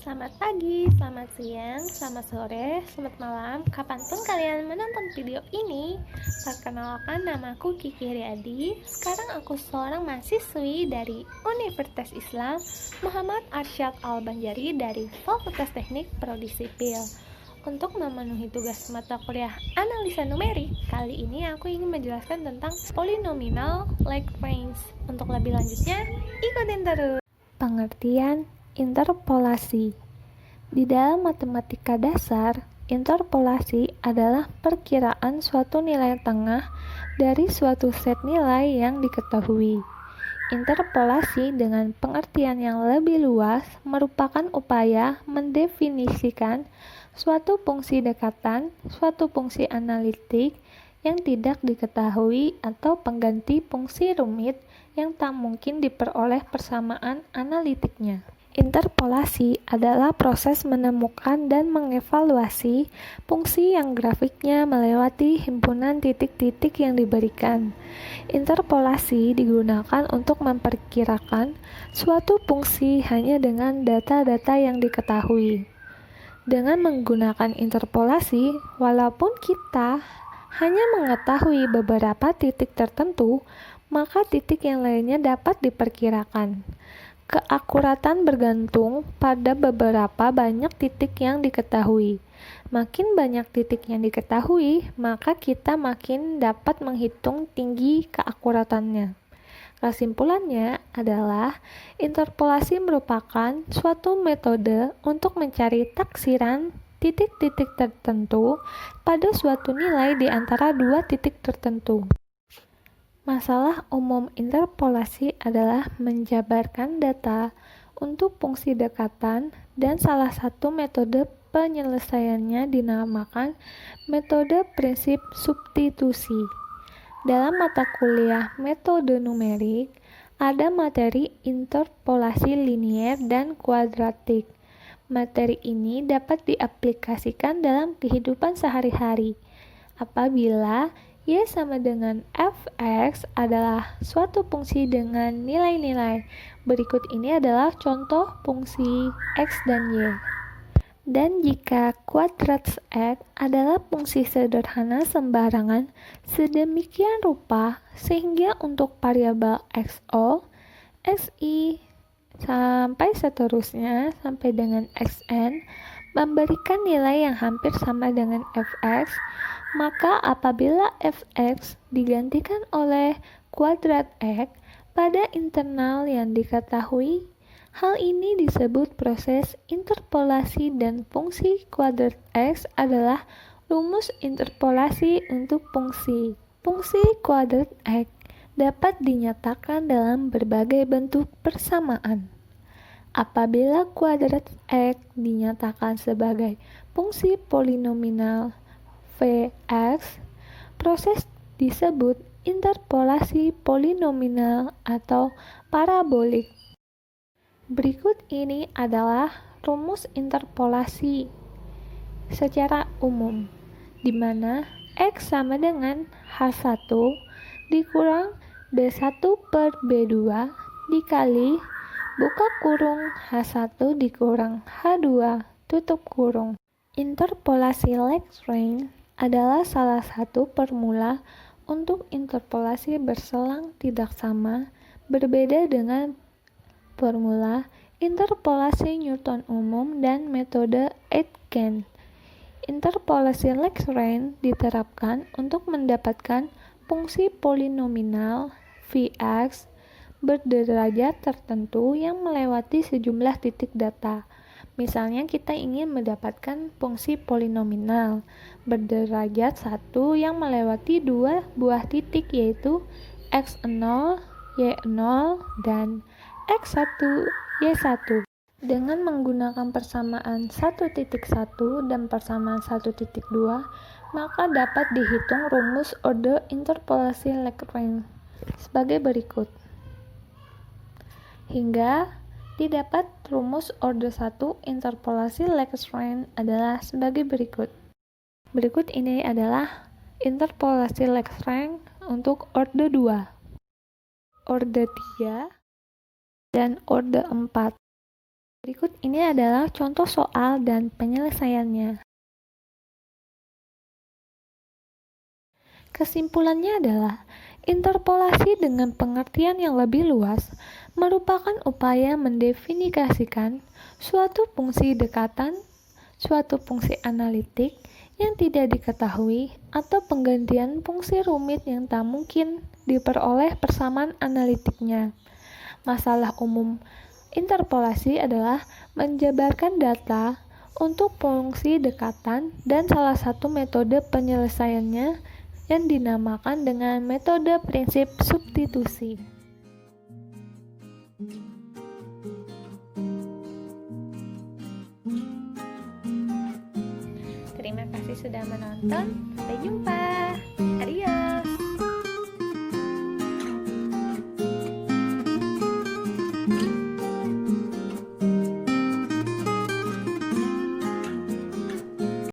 Selamat pagi, selamat siang, selamat sore, selamat malam, kapanpun kalian menonton video ini. Perkenalkan, namaku Kiki Riyadi. Sekarang aku seorang mahasiswi dari Universitas Islam Muhammad Arsyad Al-Banjari dari Fakultas Teknik Prodi Sipil. Untuk memenuhi tugas mata kuliah analisa numerik, kali ini aku ingin menjelaskan tentang polynomial Lagrange. Untuk lebih lanjutnya, ikutin terus. Pengertian interpolasi. Di dalam matematika dasar, interpolasi adalah perkiraan suatu nilai tengah dari suatu set nilai yang diketahui. Interpolasi dengan pengertian yang lebih luas merupakan upaya mendefinisikan suatu fungsi dekatan, suatu fungsi analitik yang tidak diketahui atau pengganti fungsi rumit yang tak mungkin diperoleh persamaan analitiknya. Interpolasi adalah proses menemukan dan mengevaluasi fungsi yang grafiknya melewati himpunan titik-titik yang diberikan. Interpolasi digunakan untuk memperkirakan suatu fungsi hanya dengan data-data yang diketahui. Dengan menggunakan interpolasi, walaupun kita hanya mengetahui beberapa titik tertentu, maka titik yang lainnya dapat diperkirakan. Keakuratan bergantung pada beberapa banyak titik yang diketahui. Makin banyak titik yang diketahui, maka kita makin dapat menghitung tinggi keakuratannya. Kesimpulannya adalah interpolasi merupakan suatu metode untuk mencari taksiran titik-titik tertentu pada suatu nilai di antara dua titik tertentu. Masalah umum interpolasi adalah menjabarkan data untuk fungsi dekatan, dan salah satu metode penyelesaiannya dinamakan metode prinsip substitusi. Dalam mata kuliah metode numerik, ada materi interpolasi linier dan kuadratik. Materi ini dapat diaplikasikan dalam kehidupan sehari-hari apabila Y sama dengan fx adalah suatu fungsi dengan nilai-nilai. Berikut ini adalah contoh fungsi x dan y. Dan jika kuadrat x adalah fungsi sederhana sembarangan sedemikian rupa sehingga untuk variabel xo, xi, sampai seterusnya sampai dengan xn memberikan nilai yang hampir sama dengan fx, maka apabila fx digantikan oleh kuadrat x pada internal yang diketahui, hal ini disebut proses interpolasi dan fungsi kuadrat x adalah rumus interpolasi untuk fungsi. Fungsi kuadrat x dapat dinyatakan dalam berbagai bentuk persamaan. Apabila kuadrat x dinyatakan sebagai fungsi polinomial Vx, proses disebut interpolasi polinomial atau parabolik. Berikut ini adalah rumus interpolasi secara umum, di mana x sama dengan H1 dikurang B1 per B2 dikali buka kurung H1 dikurang H2 tutup kurung. Interpolasi Lagrange adalah salah satu formula untuk interpolasi berselang tidak sama, berbeda dengan formula interpolasi Newton umum dan metode Aitken. Interpolasi Lagrange diterapkan untuk mendapatkan fungsi polinomial Vx berderajat tertentu yang melewati sejumlah titik data. Misalnya kita ingin mendapatkan fungsi polinomial berderajat 1 yang melewati dua buah titik, yaitu x0, y0, dan x1, y1. Dengan menggunakan persamaan 1.1 dan persamaan 1.2, maka dapat dihitung rumus orde interpolasi Lagrange sebagai berikut. Hingga Didapat rumus order 1 interpolasi Lagrange adalah sebagai berikut. Berikut ini adalah interpolasi Lagrange untuk order 2, order 3, dan order 4. Berikut ini adalah contoh soal dan penyelesaiannya. Kesimpulannya adalah, interpolasi dengan pengertian yang lebih luas merupakan upaya mendefinisikan suatu fungsi dekatan, suatu fungsi analitik yang tidak diketahui, atau penggantian fungsi rumit yang tak mungkin diperoleh persamaan analitiknya. Masalah umum interpolasi adalah menjabarkan data untuk fungsi dekatan dan salah satu metode penyelesaiannya yang dinamakan dengan metode prinsip substitusi. Terima kasih sudah menonton. Sampai jumpa.